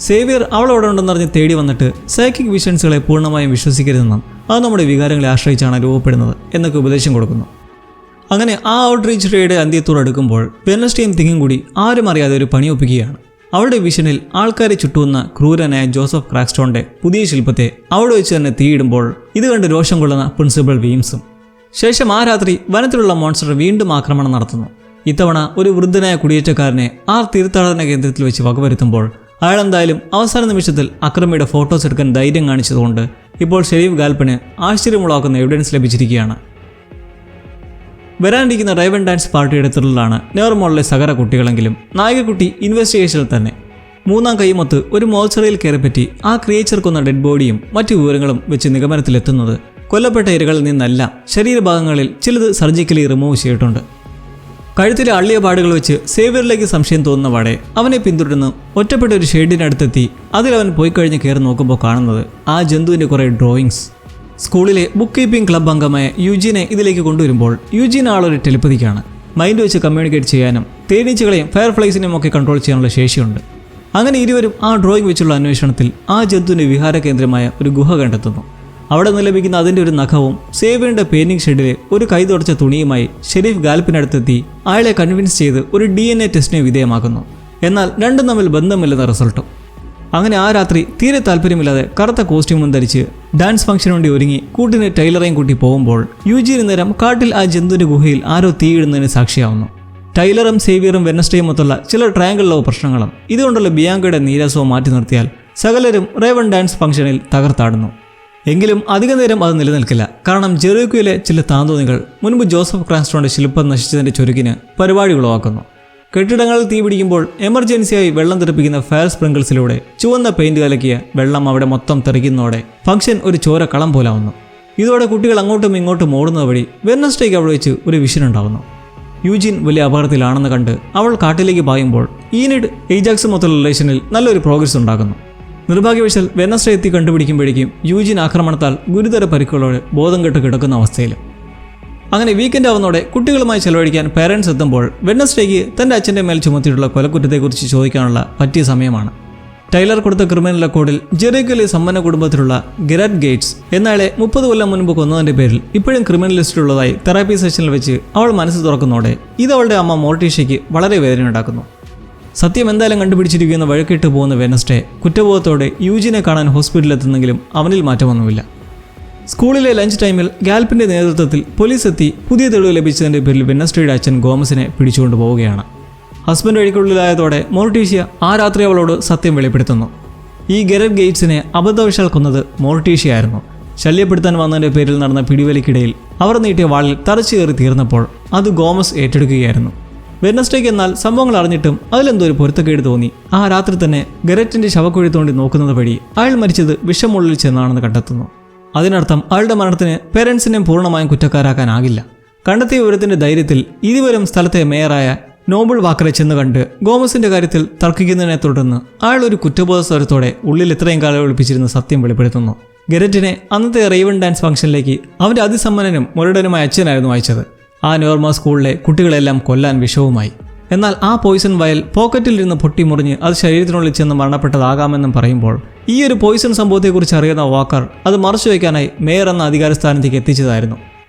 സേവിയർ അവളവിടെ ഉണ്ടെന്നറിഞ്ഞ് തേടി വന്നിട്ട് സൈക്കിക് വിഷൻസുകളെ പൂർണ്ണമായും വിശ്വസിക്കരുതെന്നും അത് നമ്മുടെ വികാരങ്ങളെ ആശ്രയിച്ചാണ് രൂപപ്പെടുന്നത് എന്നൊക്കെ ഉപദേശം കൊടുക്കുന്നു. അങ്ങനെ ആ ഔട്ട്റീച്ച് ഡേയുടെ അന്ത്യത്തോടടുക്കുമ്പോൾ വെനസ്ഡേയും തിങ്ങും കൂടി ആരും അറിയാതെ ഒരു പണിയൊപ്പിക്കുകയാണ്. അവളുടെ വിഷനിൽ ആൾക്കാരെ ചുട്ടുവന്ന ക്രൂരനായ ജോസഫ് ക്രാക്സ്റ്റോണിന്റെ പുതിയ ശില്പത്തെ അവിടെ വെച്ച് തന്നെ തീയിടുമ്പോൾ ഇത് കണ്ട് രോഷം കൊള്ളുന്ന പ്രിൻസിപ്പൽ വീംസും. ശേഷം ആ രാത്രി വനത്തിലുള്ള മോൺസ്റ്റർ വീണ്ടും ആക്രമണം നടത്തുന്നു. ഇത്തവണ ഒരു വൃദ്ധനായ കുടിയേറ്റക്കാരനെ ആ തീർത്ഥാടന കേന്ദ്രത്തിൽ വെച്ച് വകവരുത്തുമ്പോൾ അയാളെന്തായാലും അവസാന നിമിഷത്തിൽ അക്രമിയുടെ ഫോട്ടോസ് എടുക്കാൻ ധൈര്യം കാണിച്ചതുകൊണ്ട് ഇപ്പോൾ ഷെരീഫ് ഗാൽപ്പന് ആശ്ചര്യമുളവാക്കുന്ന എവിഡൻസ് ലഭിച്ചിരിക്കുകയാണ്. വരാനിരിക്കുന്ന റൈവൻ ഡാൻസ് പാർട്ടിയുടെ ത്രില്ലാണ് നെവർമോളിലെ സകല കുട്ടികളെങ്കിലും നായികക്കുട്ടി ഇൻവെസ്റ്റിഗേഷനിൽ തന്നെ. മൂന്നാം കൈമൊത്ത് ഒരു മോർച്ചറിയിൽ കയറിപ്പറ്റി ആ ക്രിയേച്ചർ കൊന്ന ഡെഡ് ബോഡിയും മറ്റു വിവരങ്ങളും വെച്ച് നിഗമനത്തിലെത്തുന്നത് കൊല്ലപ്പെട്ട ഇരകളിൽ നിന്നല്ല, ശരീരഭാഗങ്ങളിൽ ചിലത് സർജിക്കലി റിമൂവ് ചെയ്തിട്ടുണ്ട്. കഴുത്തിലെ അള്ളിയ പാടുകൾ വെച്ച് സേവിയറിലേക്ക് സംശയം തോന്നുന്ന പാടെ അവനെ പിന്തുടർന്ന് ഒറ്റപ്പെട്ട ഒരു ഷെയ്ഡിനടുത്തെത്തി അതിലവൻ പോയി കഴിഞ്ഞ് കയറി നോക്കുമ്പോൾ കാണുന്നത് ആ ജന്തുവിൻ്റെ കുറേ ഡ്രോയിങ്സ്. സ്കൂളിലെ ബുക്ക് കീപ്പിംഗ് ക്ലബ് അംഗമായ യുജീനെ ഇതിലേക്ക് കൊണ്ടുവരുമ്പോൾ യുജീൻ ആളൊരു ടെലിപ്പതിക്കാണ്. മൈൻഡ് വെച്ച് കമ്മ്യൂണിക്കേറ്റ് ചെയ്യാനും തേനീച്ചകളെയും ഫയർഫ്ലൈസിനെയും ഒക്കെ കൺട്രോൾ ചെയ്യാനുള്ള ശേഷിയുണ്ട്. അങ്ങനെ ഇരുവരും ആ ഡ്രോയിങ് വെച്ചുള്ള അന്വേഷണത്തിൽ ആ ജന്തുവിൻ്റെ വിഹാര കേന്ദ്രമായ ഒരു ഗുഹ കണ്ടെത്തുന്നു. അവിടെ നിന്ന് ലഭിക്കുന്ന അതിൻ്റെ ഒരു നഖവും സേവിയറിൻ്റെ പെയിന്റിംഗ് ഷെഡിലെ ഒരു കൈ തുടച്ച തുണിയുമായി ഷെരീഫ് ഗാൽപ്പിനടുത്തെത്തി അയാളെ കൺവിൻസ് ചെയ്ത് ഒരു DNA ടെസ്റ്റിനെ വിധേയമാക്കുന്നു. എന്നാൽ രണ്ടും തമ്മിൽ ബന്ധമില്ലെന്ന റിസൾട്ടും. അങ്ങനെ ആ രാത്രി തീരെ താല്പര്യമില്ലാതെ കറുത്ത കോസ്റ്റ്യൂമും ധരിച്ച് ഡാൻസ് ഫംഗ്ഷന് വേണ്ടി ഒരുങ്ങി കൂട്ടിന് ടൈലറേയും കൂട്ടി പോകുമ്പോൾ യുജീന് നേരം കാട്ടിൽ ആ ജന്തുവിൻ്റെ ഗുഹയിൽ ആരോ തീയിടുന്നതിന് സാക്ഷിയാവുന്നു. ടൈലറും സേവിയറും വെനസ്ഡേയും മൊത്തമുള്ള ചില ട്രയാങ്കിൾ ലവ് പ്രശ്നങ്ങളും ഇതുകൊണ്ടുള്ള ബിയാങ്കയുടെ നീരസവും മാറ്റി നിർത്തിയാൽ സകലരും റേവൻ ഡാൻസ് ഫംഗ്ഷനിൽ തകർത്താടുന്നു. എങ്കിലും അധിക നേരം അത് നിലനിൽക്കില്ല. കാരണം ജെറീക്കോയിലെ ചില താന്തോന്നികൾ മുൻപ് ജോസഫ് ക്രാക്സ്റ്റോണിന്റെ ശില്പം നശിച്ചതിന്റെ ചുരുക്കിന് പരിപാടി ഉളവാക്കുന്നു. കെട്ടിടങ്ങളിൽ തീപിടിക്കുമ്പോൾ എമർജൻസിയായി വെള്ളം തെറിപ്പിക്കുന്ന ഫയർ സ്പ്രിങ്കിൾസിലൂടെ ചുവന്ന പെയിന്റ് കലക്കിയ വെള്ളം അവിടെ മൊത്തം തെറിക്കുന്നതോടെ ഫംഗ്ഷൻ ഒരു ചോരക്കളം പോലാവുന്നു. ഇതോടെ കുട്ടികൾ അങ്ങോട്ടും ഇങ്ങോട്ടും ഓടുന്നത് വഴി വെനസ്ഡേക്ക് അവിടെ വെച്ച് ഒരു വിഷൻ ഉണ്ടാവുന്നു. യുജീൻ വലിയ അപകടത്തിലാണെന്ന് കണ്ട് അവൾ കാട്ടിലേക്ക് പായുമ്പോൾ ഈനിഡ് എയ്ജാക്സ് മൊത്തമുള്ള റിലേഷനിൽ നല്ലൊരു പ്രോഗ്രസ് ഉണ്ടാക്കുന്നു. നിർഭാഗ്യവശാൽ വെനസ്ഡേ എത്തി കണ്ടുപിടിക്കുമ്പോഴേക്കും യൂജിൻ ആക്രമണത്താൽ ഗുരുതര പരിക്കുകളോടെ ബോധം കെട്ട് കിടക്കുന്ന അവസ്ഥയിൽ. അങ്ങനെ വീക്കെൻഡ് ആവുന്നതോടെ കുട്ടികളുമായി ചെലവഴിക്കാൻ പേരൻസ് എത്തുമ്പോൾ വെനസ്ഡേക്ക് തൻ്റെ അച്ഛൻ്റെ മേൽ ചുമത്തിയിട്ടുള്ള കൊലക്കുറ്റത്തെക്കുറിച്ച് ചോദിക്കാനുള്ള പറ്റിയ സമയമാണ്. ടൈലർ കൊടുത്ത ക്രിമിനൽ റെക്കോർഡിൽ ജെറിക്കോയിലെ സമ്പന്ന കുടുംബത്തിലുള്ള ഗെററ്റ് ഗേറ്റ്സ് എന്നയാളെ 30 കൊല്ലം മുൻപ് കൊന്നതിൻ്റെ പേരിൽ ഇപ്പോഴും ക്രിമിനൽ ലിസ്റ്റിലുള്ളതായി തെറാപ്പി സെഷനിൽ വെച്ച് അവൾ മനസ്സ് തുറക്കുന്നതോടെ ഇത് അവളുടെ അമ്മ മോർട്ടീഷ്യയ്ക്ക് വളരെ വേദനയുണ്ടാക്കുന്നു. സത്യം എന്തായാലും കണ്ടുപിടിച്ചിരിക്കുന്ന വഴക്കിട്ട് പോകുന്ന വെനസ്ഡേ കുറ്റബോധത്തോടെ യൂജിനെ കാണാൻ ഹോസ്പിറ്റലിൽ എത്തുന്നെങ്കിലും അവനിൽ മാറ്റമൊന്നുമില്ല. സ്കൂളിലെ ലഞ്ച് ടൈമിൽ ഗാൽപ്പിൻ്റെ നേതൃത്വത്തിൽ പോലീസ് എത്തി പുതിയ തെളിവ് ലഭിച്ചതിൻ്റെ പേരിൽ വെനസ്ഡേയുടെ അച്ഛൻ ഗോമസിനെ പിടിച്ചുകൊണ്ട് പോവുകയാണ്. ഹസ്ബൻഡ് വഴിക്കുള്ളിലായതോടെ മോർട്ടീഷ്യ ആ രാത്രി അവളോട് സത്യം വെളിപ്പെടുത്തുന്നു. ഈ ഗെററ്റ് ഗേറ്റ്സിനെ അബദ്ധവശാൽ കൊന്നത് മോർട്ടീഷ്യ ആയിരുന്നു. ശല്യപ്പെടുത്താൻ വന്നതിൻ്റെ പേരിൽ നടന്ന പിടിവലിക്കിടയിൽ അവർ നീട്ടിയ വാളിൽ തറച്ചു കയറി തീർന്നപ്പോൾ അത് ഗോമസ് ഏറ്റെടുക്കുകയായിരുന്നു. വെനസ്ഡേക്ക് എന്നാൽ സംഭവങ്ങൾ അറിഞ്ഞിട്ടും അതിലെന്തോ ഒരു പൊരുത്തക്കേട് തോന്നി. ആ രാത്രി തന്നെ ഗെററ്റിൻ്റെ ശവക്കുഴി തോണ്ടി നോക്കുന്നത് വഴി അയാൾ മരിച്ചത് വിഷമുള്ളിൽ ചെന്നാണെന്ന് കണ്ടെത്തുന്നു. അതിനർത്ഥം അയാളുടെ മരണത്തിന് പേരൻസിനെയും പൂർണ്ണമായും കുറ്റക്കാരാക്കാനാകില്ല. കണ്ടെത്തിയ വിവരത്തിൻ്റെ ധൈര്യത്തിൽ ഇരുവരും സ്ഥലത്തെ മേയറായ നോബിൾ വാക്കറെ ചെന്ന് കണ്ട് ഗോമസിന്റെ കാര്യത്തിൽ തർക്കിക്കുന്നതിനെ തുടർന്ന് അയാൾ ഒരു കുറ്റബോധ സ്വരത്തോടെ ഉള്ളിൽ ഇത്രയും കാലം ഒളിപ്പിച്ചിരുന്ന സത്യം വെളിപ്പെടുത്തുന്നു. ഗെററ്റിനെ അന്നത്തെ റെയ്വൺ ഡാൻസ് ഫംഗ്ഷനിലേക്ക് അവൻ്റെ അതിസമ്പന്നനും മുരടനുമായ അച്ഛനായിരുന്നു അയച്ചത്. ആ നോർമ സ്കൂളിലെ കുട്ടികളെല്ലാം കൊല്ലാൻ വിഷവുമായി. എന്നാൽ ആ പോയിസൺ വയൽ പോക്കറ്റിൽ നിന്ന് പൊട്ടിമുറിഞ്ഞ് അത് ശരീരത്തിനുള്ളിൽ ചെന്ന് മരണപ്പെട്ടതാകാമെന്നും പറയുമ്പോൾ ഈ ഒരു പോയിസൺ സംഭവത്തെക്കുറിച്ച് അറിയുന്ന വാക്കർ അത് മറച്ചു വയ്ക്കാനായി മേയർ എന്ന അധികാരസ്ഥാനത്തേക്ക് എത്തിച്ചതായിരുന്നു.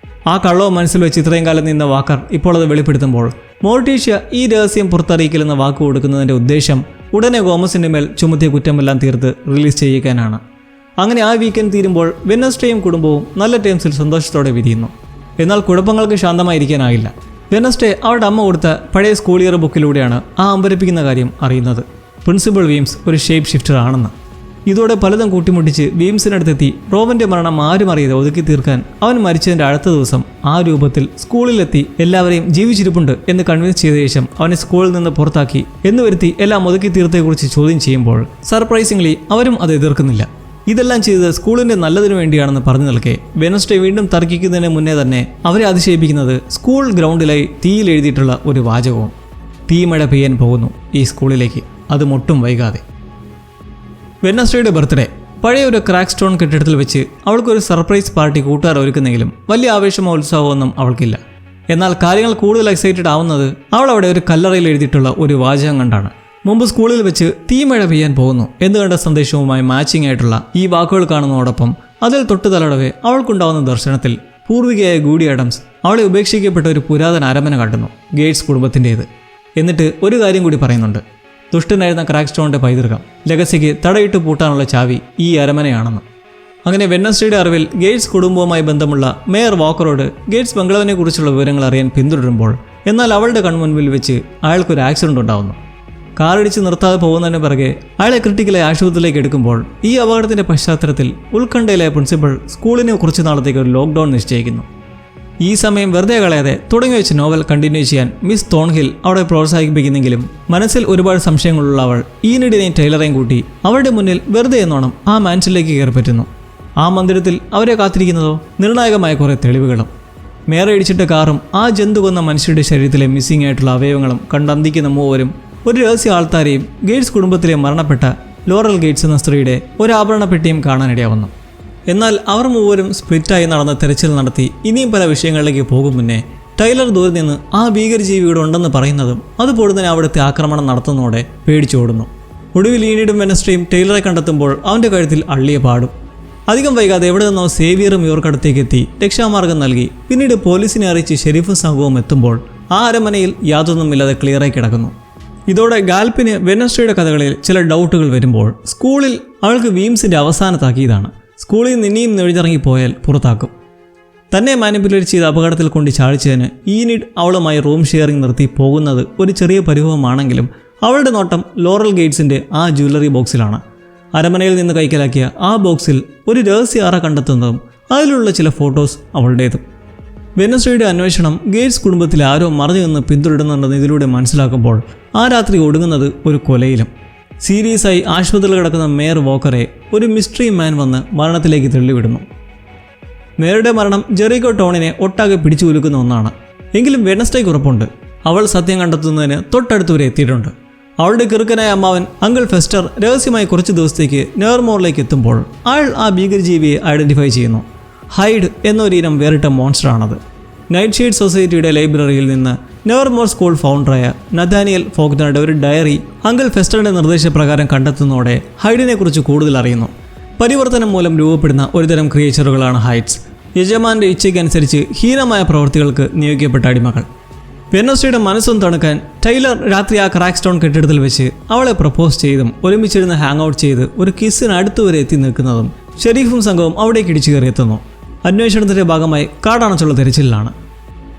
ആ കള്ളവും മനസ്സിൽ വെച്ച് ഇത്രയും കാലം നിന്ന വാക്കർ ഇപ്പോൾ അത് വെളിപ്പെടുത്തുമ്പോൾ മോർട്ടീഷ്യ ഈ രഹസ്യം പുറത്തറിയിക്കലെന്ന വാക്ക് കൊടുക്കുന്നതിൻ്റെ ഉദ്ദേശം ഉടനെ ഗോമസിൻ്റെ മേൽ ചുമത്തിയ കുറ്റമെല്ലാം തീർത്ത് റിലീസ് ചെയ്യിക്കാനാണ്. അങ്ങനെ ആ വീക്കെൻഡ് തീരുമ്പോൾ വെനസ്ഡേയും കുടുംബവും നല്ല ടേംസിൽ സന്തോഷത്തോടെ വിരിയുന്നു. എന്നാൽ കുഴപ്പങ്ങൾക്ക് ശാന്തമായിരിക്കാനായില്ല. വെനസ്ഡേ അവരുടെ അമ്മ കൊടുത്ത പഴയ സ്കൂൾ ഇയർ ബുക്കിലൂടെയാണ് ആ അമ്പരപ്പിക്കുന്ന കാര്യം അറിയുന്നത്. പ്രിൻസിപ്പൽ വീംസ് ഒരു ഷേപ്പ് ഷിഫ്റ്റർ ആണെന്ന്. ഇതോടെ പലതും കൂട്ടിമുട്ടിച്ച് വീംസിനടുത്തെത്തി റോബന്റെ മരണം ആരും അറിയാതെ ഒതുക്കി തീർക്കാൻ അവൻ മരിച്ചതിൻ്റെ അടുത്ത ദിവസം ആ രൂപത്തിൽ സ്കൂളിലെത്തി എല്ലാവരെയും ജീവിച്ചിരിപ്പുണ്ട് എന്ന് കൺവിൻസ് ചെയ്ത ശേഷം അവനെ സ്കൂളിൽ നിന്ന് പുറത്താക്കി എന്ന് വരുത്തി എല്ലാം ഒതുക്കി തീർത്തതെക്കുറിച്ച് ചോദ്യം ചെയ്യുമ്പോൾ സർപ്രൈസിംഗ്ലി അവരും അത് എതിർക്കുന്നില്ല. ഇതെല്ലാം ചെയ്തത് സ്കൂളിൻ്റെ നല്ലതിനു വേണ്ടിയാണെന്ന് പറഞ്ഞു നിൽക്കെ വെനസ്ഡേ വീണ്ടും തർക്കിക്കുന്നതിന് മുന്നേ തന്നെ അവരെ അതിശയിപ്പിക്കുന്നത് സ്കൂൾ ഗ്രൗണ്ടിലായി തീയിൽ എഴുതിയിട്ടുള്ള ഒരു വാചകവും. തീമഴ പെയ്യാൻ പോകുന്നു ഈ സ്കൂളിലേക്ക്, അതും ഒട്ടും വൈകാതെ. വെനസ്ഡേയുടെ ബർത്ത്ഡേ പഴയ ഒരു ക്രാക്ക് സ്റ്റോൺ കെട്ടിടത്തിൽ വെച്ച് അവൾക്കൊരു സർപ്രൈസ് പാർട്ടി കൂട്ടുകാർ ഒരുക്കുന്നെങ്കിലും വലിയ ആവേശമോ ഉത്സാഹമൊന്നും അവൾക്കില്ല. എന്നാൽ കാര്യങ്ങൾ കൂടുതൽ എക്സൈറ്റഡ് ആവുന്നത് അവൾ അവിടെ ഒരു കല്ലറയിൽ എഴുതിയിട്ടുള്ള ഒരു വാചകം കണ്ടാണ്. മുമ്പ് സ്കൂളിൽ വെച്ച് തീമഴ പെയ്യാൻ പോകുന്നു എന്ന് കണ്ട സന്ദേശവുമായി മാച്ചിങ് ആയിട്ടുള്ള ഈ വാക്കുകൾ കാണുന്നതോടൊപ്പം അതിൽ തൊട്ടു തലടവേ അവൾക്കുണ്ടാവുന്ന ദർശനത്തിൽ പൂർവികയായ ഗൂഡി ആഡംസ് അവളെ ഉപേക്ഷിക്കപ്പെട്ട ഒരു പുരാതന അരമന കാട്ടുന്നു, ഗേറ്റ്സ് കുടുംബത്തിൻ്റേത്. എന്നിട്ട് ഒരു കാര്യം കൂടി പറയുന്നുണ്ട്. ദുഷ്ടനായിരുന്ന ക്രാക്ക് സ്റ്റോണിൻ്റെ പൈതൃകം ലെഗസിക്ക് തടയിട്ട് പൂട്ടാനുള്ള ചാവി ഈ അരമനയാണെന്ന്. അങ്ങനെ വെനസ്ഡേയുടെ അറിവിൽ ഗേറ്റ്സ് കുടുംബവുമായി ബന്ധമുള്ള മേയർ വാക്കറോട് ഗേറ്റ്സ് ബംഗ്ലാവിനെ കുറിച്ചുള്ള വിവരങ്ങൾ അറിയാൻ പിന്തുടരുമ്പോൾ എന്നാൽ അവളുടെ കൺമുൻപിൽ വെച്ച് അയാൾക്കൊരു ആക്സിഡന്റ് ഉണ്ടാവുന്നു. കാറിടിച്ച് നിർത്താതെ പോകുന്നതിന് പിറകെ അയാളെ ക്രിട്ടിക്കലായി ആശുപത്രിയിലേക്ക് എടുക്കുമ്പോൾ ഈ അപകടത്തിന്റെ പശ്ചാത്തലത്തിൽ ഉത്കണ്ഠയിലെ പ്രിൻസിപ്പൽ സ്കൂളിന് കുറച്ചു നാളത്തേക്ക് ഒരു ലോക്ക്ഡൌൺ നിശ്ചയിക്കുന്നു. ഈ സമയം വെറുതെ കളയാതെ തുടങ്ങി വെച്ച നോവൽ കണ്ടിന്യൂ ചെയ്യാൻ മിസ് തോൺഹിൽ അവളെ പ്രോത്സാഹിപ്പിക്കുന്നെങ്കിലും മനസ്സിൽ ഒരുപാട് സംശയങ്ങളുള്ള അവൾ ഈനിഡിനെയും ടൈലറേയും കൂട്ടി അവരുടെ മുന്നിൽ വെറുതെ എന്നോണം ആ മാൻഷനിലേക്ക് കയറിപ്പറ്റുന്നു. ആ മന്ദിരത്തിൽ അവരെ കാത്തിരിക്കുന്നതോ നിർണായകമായ കുറേ തെളിവുകളും. മേറെ ഇടിച്ചിട്ട കാറും ആ ജന്തു കൊന്ന മനുഷ്യരുടെ ശരീരത്തിലെ മിസ്സിംഗ് ആയിട്ടുള്ള അവയവങ്ങളും കണ്ടന്തിക്കുന്ന മൂവരും ഒരു രഹസ്യ ആൾത്താരെയും ഗേറ്റ്സ് കുടുംബത്തിലെ മരണപ്പെട്ട ലോറൽ ഗേറ്റ്സ് എന്ന സ്ത്രീയുടെ ഒരു ആഭരണപ്പെട്ടിയും കാണാനിടയാവുന്നു. എന്നാൽ അവർ മൂവരും സ്പ്ലിറ്റായി നടന്ന തെരച്ചിൽ നടത്തി ഇനിയും പല വിഷയങ്ങളിലേക്ക് പോകും മുന്നേ ടൈലർ ദൂരെ നിന്ന് ആ ഭീകരജീവിയുടെ ഉണ്ടെന്ന് പറയുന്നതും അതുപോലെ തന്നെ അവിടുത്തെ ആക്രമണം നടത്തുന്നതോടെ പേടിച്ചോടുന്നു. ഒടുവിൽ ഈനിഡും വെനസ്ഡേയും ടൈലറെ കണ്ടെത്തുമ്പോൾ അവൻ്റെ കഴുത്തിൽ അള്ളിയ പാടും. അധികം വൈകാതെ എവിടെ നിന്നോ സേവിയറും ഇവർക്കടുത്തേക്ക് എത്തി രക്ഷാമാർഗം നൽകി പിന്നീട് പോലീസിനെ അറിയിച്ച് ഷെരീഫ് സംഘവും എത്തുമ്പോൾ ആ അരമനയിൽ യാതൊന്നുമില്ലാതെ ക്ലിയറായി കിടക്കുന്നു. ഇതോടെ ഗാൽപ്പിന് വെനസ്ഡേയുടെ കഥകളിൽ ചില ഡൗട്ടുകൾ വരുമ്പോൾ സ്കൂളിൽ അവൾക്ക് വീംസിൻ്റെ അവസാന താക്കീതാണ്. സ്കൂളിൽ നിന്ന് ഇനിയും നെഴിഞ്ഞിറങ്ങിപ്പോയാൽ പുറത്താക്കും. തന്നെ മാനിപ്പുലേറ്റ് ചെയ്ത അപകടത്തിൽ കൊണ്ട് ചാടിച്ചതിന് ഈനിഡ് അവളുമായി റൂം ഷെയറിംഗ് നിർത്തി പോകുന്നത് ഒരു ചെറിയ പരിഭവമാണെങ്കിലും അവളുടെ നോട്ടം ലോറൽ ഗേറ്റ്സിൻ്റെ ആ ജ്വല്ലറി ബോക്സിലാണ്. അരമനയിൽ നിന്ന് കൈക്കലാക്കിയ ആ ബോക്സിൽ ഒരു രഹസ്യ അറ കണ്ടെത്തുന്നതും അതിലുള്ള ചില ഫോട്ടോസ് അവളുടേതും. വെനസ്ഡേയുടെ അന്വേഷണം ഗേറ്റ്സ് കുടുംബത്തിൽ ആരോ മറഞ്ഞു നിന്ന് പിന്തുടരുന്നുണ്ടെന്ന് ഇതിലൂടെ മനസ്സിലാക്കുമ്പോൾ ആ രാത്രി ഒടുങ്ങുന്നത് ഒരു കൊലയിലും. സീരിയസായി ആശുപത്രിയിൽ കിടക്കുന്ന മേയർ വോക്കറെ ഒരു മിസ്റ്ററി മാൻ വന്ന് മരണത്തിലേക്ക് തള്ളിവിടുന്നു. മേയറുടെ മരണം ജെറിക്കോ ടൗണിനെ ഒട്ടാകെ പിടിച്ചു കുലുക്കുന്ന ഒന്നാണ്. എങ്കിലും വെനസ്ഡേക്ക് ഉറപ്പുണ്ട് അവൾ സത്യം കണ്ടെത്തുന്നതിന് തൊട്ടടുത്തുവരെ എത്തിയിട്ടുണ്ട്. അവളുടെ കിറുക്കനായ അമ്മാവൻ അങ്കിൾ ഫെസ്റ്റർ രഹസ്യമായി കുറച്ച് ദിവസത്തേക്ക് നെവർമോറിലേക്ക് എത്തുമ്പോൾ അയാൾ ആ ഭീകരജീവിയെ ഐഡന്റിഫൈ ചെയ്യുന്നു. ഹൈഡ് എന്നൊരിനം വേറിട്ട മോൺസ്റ്ററാണത്. നൈറ്റ് ഷെയ്ഡ് സൊസൈറ്റിയുടെ ലൈബ്രറിയിൽ നിന്ന് നെവർമോർ സ്കൂൾ ഫൗണ്ടറായ നഥാനിയൽ ഫോഗ്നറുടെ ഒരു ഡയറി അങ്കിൾ ഫെസ്റ്ററുടെ നിർദ്ദേശപ്രകാരം കണ്ടെത്തുന്നതോടെ ഹൈഡിനെക്കുറിച്ച് കൂടുതൽ അറിയുന്നു. പരിവർത്തനം മൂലം രൂപപ്പെടുന്ന ഒരുതരം ക്രിയേച്ചറുകളാണ് ഹൈഡ്സ്. യജമാന്റെ ഇച്ഛയ്ക്കനുസരിച്ച് ഹീനമായ പ്രവൃത്തികൾക്ക് നിയോഗിക്കപ്പെട്ട അടിമകൾ. വെനസ്ഡേയുടെ മനസ്സൊന്ന് തണുക്കാൻ ടൈലർ രാത്രി ആ ക്രാക്ക് സ്റ്റോൺ കെട്ടിടത്തിൽ വെച്ച് അവളെ പ്രപ്പോസ് ചെയ്തും ഒരുമിച്ചിരുന്ന് ഹാങ് ഔട്ട് ചെയ്ത് ഒരു കിസ്സിന് അടുത്തുവരെ എത്തി നിൽക്കുന്നതും ഷെരീഫും സംഘവും അവിടേക്ക് ഇടിച്ചു കയറിയെത്തുന്നു. അന്വേഷണത്തിന്റെ ഭാഗമായി കാടണച്ചുള്ള തെരച്ചിലാണ്.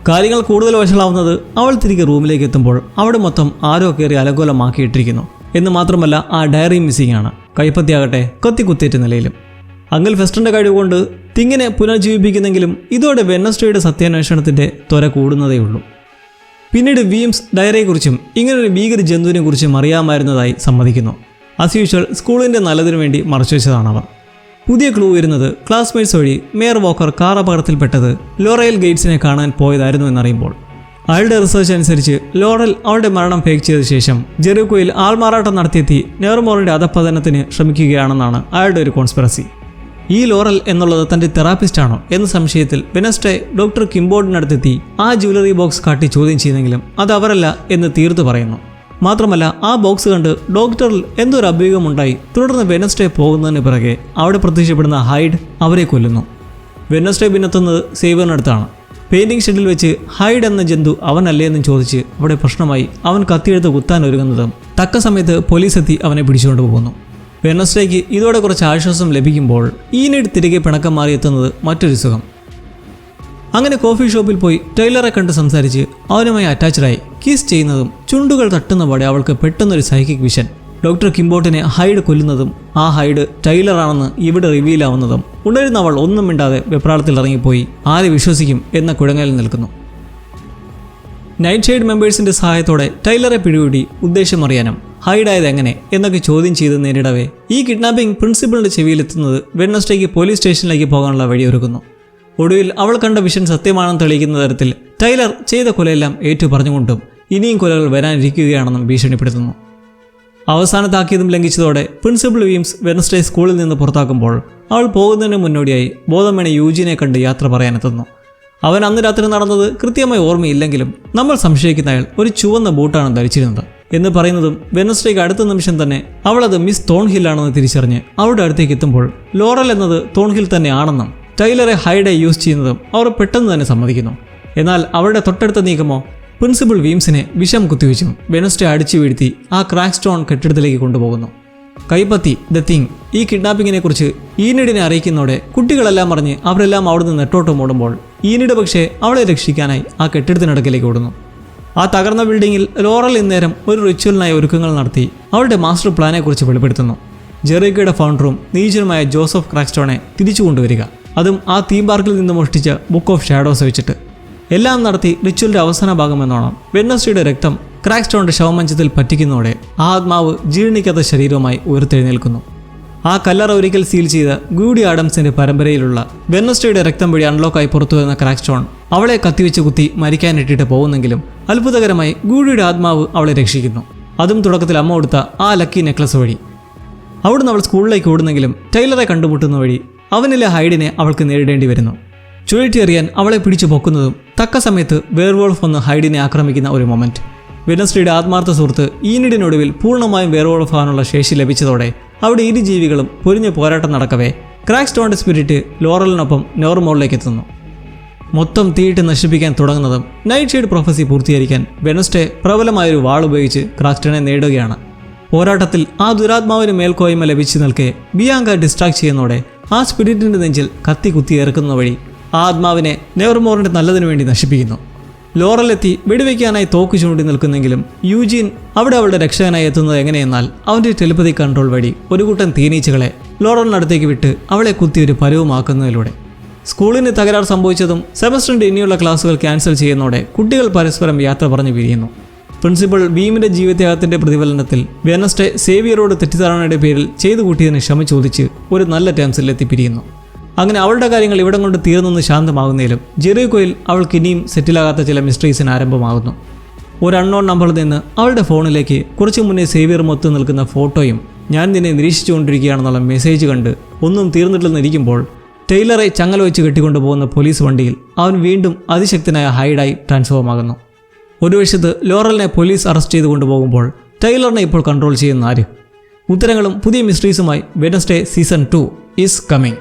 കാര്യങ്ങൾ കൂടുതൽ വഷളാവുന്നത് അവൾ തിരികെ റൂമിലേക്ക് എത്തുമ്പോൾ അവിടെ മൊത്തം ആരോ കയറി അലങ്കോലമാക്കിയിട്ടിരിക്കുന്നു എന്ന് മാത്രമല്ല ആ ഡയറി മിസ്സിംഗ് ആണ്. കൈപ്പത്തിയാകട്ടെ കത്തിക്കുത്തേറ്റ നിലയിലും. അങ്കിൾ ഫെസ്റ്ററിന്റെ കഴിവുകൊണ്ട് തിങ്ങിനെ പുനർജീവിപ്പിക്കുന്നെങ്കിലും ഇതോടെ വെനസ്ഡേയുടെ സത്യാന്വേഷണത്തിന്റെ ത്വര കൂടുന്നതേയുള്ളൂ. പിന്നീട് വീംസ് ഡയറിയെക്കുറിച്ചും ഇങ്ങനൊരു ഭീകര ജന്തുവിനെ കുറിച്ചും അറിയാമായിരുന്നതായി സമ്മതിക്കുന്നു. ആസ് യൂഷ്വൽ സ്കൂളിൻ്റെ നല്ലതിനു വേണ്ടി മറച്ചുവെച്ചതാണവർ. പുതിയ ക്ലൂ വരുന്നത് ക്ലാസ്മേറ്റ്സ് വഴി മേയർ വോക്കർ കാർ അപകടത്തിൽപ്പെട്ടത് ലോറൽ ഗേറ്റ്സിനെ കാണാൻ പോയതായിരുന്നു എന്നറിയുമ്പോൾ. അയാളുടെ റിസർച്ച് അനുസരിച്ച് ലോറൽ അവളുടെ മരണം ഫേക്ക് ചെയ്ത ശേഷം ജെറിക്കോയിൽ ആൾമാറാട്ടം നടത്തിയെത്തി നെവർമോറിന്റെ അധപ്പതനത്തിന് ശ്രമിക്കുകയാണെന്നാണ് അയാളുടെ ഒരു കോൺസ്പിറസി. ഈ ലോറൽ എന്നുള്ളത് തൻ്റെ തെറാപ്പിസ്റ്റാണോ എന്ന സംശയത്തിൽ വെനസ്ഡേ ഡോക്ടർ കിംബോർഡിനടുത്തെത്തി ആ ജ്വല്ലറി ബോക്സ് കാട്ടി ചോദ്യം ചെയ്യുന്നെങ്കിലും അത് അവരല്ല എന്ന് തീർത്തു പറയുന്നു. മാത്രമല്ല ആ ബോക്സ് കണ്ട് ഡോക്ടറിൽ എന്തൊരു അഭ്യൂഹമുണ്ടായി. തുടർന്ന് വെനസ്ഡേ പോകുന്നതിന് പിറകെ അവിടെ പ്രത്യക്ഷപ്പെടുന്ന ഹൈഡ് അവരെ കൊല്ലുന്നു. വെനസ്ഡേ പിന്നെത്തുന്നത് സേവിയറിനടുത്താണ്. പെയിന്റിംഗ് ഷെഡിൽ വെച്ച് ഹൈഡ് എന്ന ജന്തു അവനല്ലേ എന്നും ചോദിച്ച് അവിടെ പ്രശ്നമായി അവൻ കത്തിയെടുത്ത് കുത്താൻ ഒരുങ്ങുന്നതും തക്ക സമയത്ത് പോലീസ് എത്തി അവനെ പിടിച്ചുകൊണ്ട് പോകുന്നു. വെനസ്ഡേക്ക് ഇതോടെ കുറച്ച് ആശ്വാസം ലഭിക്കുമ്പോൾ ഈനിഡ് തിരികെ പിണക്കം മാറിയെത്തുന്നത് മറ്റൊരു സുഖം. അങ്ങനെ കോഫി ഷോപ്പിൽ പോയി ടൈലറെ കണ്ട് സംസാരിച്ച് അവനുമായി അറ്റാച്ച്ഡായി കിസ് ചെയ്യുന്നതും ചുണ്ടുകൾ തട്ടുന്നപാടെ അവൾക്ക് പെട്ടെന്നൊരു സൈക്കിക് വിഷൻ. ഡോക്ടർ കിംബോർട്ടിനെ ഹൈഡ് കൊല്ലുന്നതും ആ ഹൈഡ് ടൈലറാണെന്ന് ഇവിടെ റിവീലാവുന്നതും ഉണരുന്ന അവൾ ഒന്നും മിണ്ടാതെ വെപ്രാളത്തിൽ ഇറങ്ങിപ്പോയി ആരെ വിശ്വസിക്കും എന്ന കുഴങ്ങലിൽ നിൽക്കുന്നു. നൈറ്റ് ഷെയ്ഡ് മെമ്പേഴ്സിന്റെ സഹായത്തോടെ ടൈലറെ പിടികൂടി ഉദ്ദേശം അറിയാനും ഹൈഡായത് എങ്ങനെ എന്നൊക്കെ ചോദ്യം ചെയ്ത് നേരിടവേ ഈ കിഡ്നാപ്പിംഗ് പ്രിൻസിപ്പളിന്റെ ചെവിയിലെത്തുന്നത് വെനസ്ഡേക്ക് പോലീസ് സ്റ്റേഷനിലേക്ക് പോകാനുള്ള വഴിയൊരുക്കുന്നു. ഒടുവിൽ അവൾ കണ്ട വിഷൻ സത്യമാണെന്ന് തെളിയിക്കുന്ന തരത്തിൽ ടൈലർ ചെയ്ത കൊലയെല്ലാം ഏറ്റു പറഞ്ഞുകൊണ്ടും ഇനിയും കൊലകൾ വരാനിരിക്കുകയാണെന്നും ഭീഷണിപ്പെടുത്തുന്നു. അവസാനത്താക്കിയതും ലംഘിച്ചതോടെ പ്രിൻസിപ്പൽ വീംസ് വെനസ്ഡേ സ്കൂളിൽ നിന്ന് പുറത്താക്കുമ്പോൾ അവൾ പോകുന്നതിന് മുന്നോടിയായി ബോധം വീണ യൂജിനെ കണ്ട് യാത്ര പറയാനെത്തുന്നു. അവൻ അന്ന് രാത്രി നടന്നത് കൃത്യമായി ഓർമ്മയില്ലെങ്കിലും നമ്മൾ സംശയിക്കുന്ന അയാൾ ഒരു ചുവന്ന ബൂട്ടാണ് ധരിച്ചിരുന്നത് എന്ന് പറയുന്നതും വെനസ്ഡേക്ക് അടുത്ത നിമിഷം തന്നെ അവളത് മിസ് തോൺഹില്ലാണെന്ന് തിരിച്ചറിഞ്ഞ് അവളുടെ അടുത്തേക്ക് എത്തുമ്പോൾ ലോറൽ എന്നത് തോൺഹിൽ തന്നെ ആണെന്നും ടൈലറെ ഹൈഡെ യൂസ് ചെയ്യുന്നതും അവർ പെട്ടെന്ന് തന്നെ സമ്മതിക്കുന്നു. എന്നാൽ അവരുടെ തൊട്ടടുത്ത നീക്കമോ പ്രിൻസിപ്പൽ വീംസിനെ വിഷം കുത്തിവെച്ചും വെനസ്ഡേ അടിച്ചു വീഴ്ത്തി ആ ക്രാക്ക് സ്റ്റോൺ കെട്ടിടത്തിലേക്ക് കൊണ്ടുപോകുന്നു. കൈപ്പത്തി ദ തിങ് ഈ കിഡ്നാപ്പിങ്ങിനെ കുറിച്ച് ഈനിഡിനെ അറിയിക്കുന്നതോടെ കുട്ടികളെല്ലാം പറഞ്ഞ് അവരെല്ലാം അവിടുന്ന് നെട്ടോട്ടം ഓടുമ്പോൾ ഈനിഡ് പക്ഷേ അവളെ രക്ഷിക്കാനായി ആ കെട്ടിടത്തിനടുക്കിലേക്ക് ഓടുന്നു. ആ തകർന്ന ബിൽഡിങ്ങിൽ ലോറൽ ഇന്നേരം ഒരു റിച്വലിനായി ഒരുക്കങ്ങൾ നടത്തി അവളുടെ മാസ്റ്റർ പ്ലാനെക്കുറിച്ച് വെളിപ്പെടുത്തുന്നു. ജെറിക്കോയുടെ ഫൗണ്ടറും നീചനുമായ ജോസഫ് ക്രാക്സ്റ്റോണെ തിരിച്ചു കൊണ്ടുവരിക, അതും ആ തീം പാർക്കിൽ നിന്ന് മോഷ്ടിച്ച ബുക്ക് ഓഫ് ഷാഡോസ് വെച്ചിട്ട്. എല്ലാം നടത്തി റിച്വലിന്റെ അവസാന ഭാഗമെന്നോണം വെനസ്ഡേയുടെ രക്തം ക്രാക്സ്റ്റോണിന്റെ ശവമഞ്ചത്തിൽ പറ്റിക്കുന്നതോടെ ആ ആത്മാവ് ജീർണിക്കാത്ത ശരീരവുമായി ഉയർത്തെഴുന്നേൽക്കുന്നു. ആ കല്ലറ ഒരിക്കൽ സീൽ ചെയ്ത ഗൂഡി ആഡംസിന്റെ പരമ്പരയിലുള്ള വെനസ്ഡേയുടെ രക്തം വഴി അൺലോക്കായി പുറത്തു വരുന്ന ക്രാക്സ്റ്റോൺ അവളെ കത്തിവെച്ച് കുത്തി മരിക്കാനിട്ടിട്ട് പോകുന്നെങ്കിലും അത്ഭുതകരമായി ഗൂഡിയുടെ ആത്മാവ് അവളെ രക്ഷിക്കുന്നു. അതും തുടക്കത്തിൽ അമ്മ കൊടുത്ത ആ ലക്കി നെക്ലസ് വഴി. അവിടുന്ന് അവൾ സ്കൂളിലേക്ക് ഓടുന്നെങ്കിലും ടൈലറെ കണ്ടുമുട്ടുന്ന വഴി അവനിലെ ഹൈഡിനെ അവൾക്ക് നേരിടേണ്ടി വരുന്നു. ചുഴറ്റിയെറിയാൻ അവളെ പിടിച്ചു പൊക്കുന്നതും തക്ക സമയത്ത് വേർവോൾഫ് വന്ന് ഹൈഡിനെ ആക്രമിക്കുന്ന ഒരു മൊമെന്റ്. വെനസ്ഡേയുടെ ആത്മാർത്ഥ സുഹൃത്ത് ഈനിഡിനൊടുവിൽ പൂർണ്ണമായും വേർവോൾഫ് ആകാനുള്ള ശേഷി ലഭിച്ചതോടെ അവിടെ ഇരു ജീവികളും പൊരിഞ്ഞ പോരാട്ടം നടക്കവേ ക്രാക്ക് സ്റ്റോണിന്റെ സ്പിരിറ്റ് ലോറലിനൊപ്പം നെവർമോറിലേക്ക് എത്തുന്നു. മൊത്തം തീയിട്ട് നശിപ്പിക്കാൻ തുടങ്ങുന്നതും നൈറ്റ് ഷെയ്ഡ് പ്രൊഫസി പൂർത്തീകരിക്കാൻ വെനസ്ഡേ പ്രബലമായൊരു വാൾ ഉപയോഗിച്ച് ക്രാക്സ്റ്റോണെ നേടുകയാണ്. പോരാട്ടത്തിൽ ആ ദുരാത്മാവിന് മേൽക്കോയ്മ ലഭിച്ചു നിൽക്കെ ബിയാങ്ക ഡിസ്ട്രാക്ട് ചെയ്യുന്നതോടെ ആ സ്പിരിറ്റിന്റെ നെഞ്ചിൽ കത്തി കുത്തിയിറക്കുന്ന വഴി ആ ആത്മാവിനെ നെവർമോറിന്റെ നല്ലതിനു വേണ്ടി നശിപ്പിക്കുന്നു. ലോറലെത്തി വെടിവെക്കാനായി തോക്ക് ചൂണ്ടി നിൽക്കുന്നെങ്കിലും യൂജീൻ അവിടെ അവളുടെ രക്ഷകനായി എത്തുന്നത് എങ്ങനെയെന്നാൽ അവൻ്റെ ടെലിപ്പതി കൺട്രോൾ വഴി ഒരു കൂട്ടം തേനീച്ചകളെ ലോറലിനടുത്തേക്ക് വിട്ട് അവളെ കുത്തി ഒരു പരുവമാക്കുന്നതിലൂടെ. സ്കൂളിന് തകരാർ സംഭവിച്ചതും സെമസ്റ്ററിൻ്റെ ഇനിയുള്ള ക്ലാസുകൾ ക്യാൻസൽ ചെയ്യുന്നതോടെ കുട്ടികൾ പരസ്പരം യാത്ര പറഞ്ഞു പിരിയുന്നു. പ്രിൻസിപ്പൽ ഭീമിൻ്റെ ജീവിതത്യാഗത്തിൻ്റെ പ്രതിഫലനത്തിൽ വെനസ്ഡേ സേവിയറോട് തെറ്റിദ്ധാരണയുടെ പേരിൽ ചെയ്തു കൂട്ടിയതിന് ക്ഷമ ചോദിച്ച് ഒരു നല്ല ടേംസിൽ എത്തിപ്പിരിയുന്നു. അങ്ങനെ അവളുടെ കാര്യങ്ങൾ ഇവിടം കൊണ്ട് തീർന്നൊന്ന് ശാന്തമാകുന്നതിലും ജെറിക്കോയിൽ അവൾക്ക് ഇനിയും സെറ്റിലാകാത്ത ചില മിസ്റ്ററീസിന് ആരംഭമാകുന്നു. ഒരു അൺനോൺ നമ്പറിൽ നിന്ന് അവളുടെ ഫോണിലേക്ക് കുറച്ചു മുന്നേ സേവിയർ മൊത്തം നിൽക്കുന്ന ഫോട്ടോയും ഞാൻ നിന്നെ നിരീക്ഷിച്ചുകൊണ്ടിരിക്കുകയാണെന്നുള്ള മെസ്സേജ് കണ്ട് ഒന്നും തീർന്നിട്ടില്ലെന്നിരിക്കുമ്പോൾ ടൈലറെ ചങ്ങല വെച്ച് കെട്ടിക്കൊണ്ടു പോകുന്ന പോലീസ് വണ്ടിയിൽ അവൻ വീണ്ടും അതിശക്തനായ ഹൈഡായി ട്രാൻസ്ഫോം ആകുന്നു. ഒരു വശത്ത് ലോറലിനെ പോലീസ് അറസ്റ്റ് ചെയ്ത് കൊണ്ടുപോകുമ്പോൾ ടൈലറിനെ ഇപ്പോൾ കൺട്രോൾ ചെയ്യുന്ന ആര്? ഉത്തരങ്ങളും പുതിയ മിസ്റ്ററീസുമായി വെഡ്നെസ്ഡേ സീസൺ 2 ഈസ് കമ്മിങ്.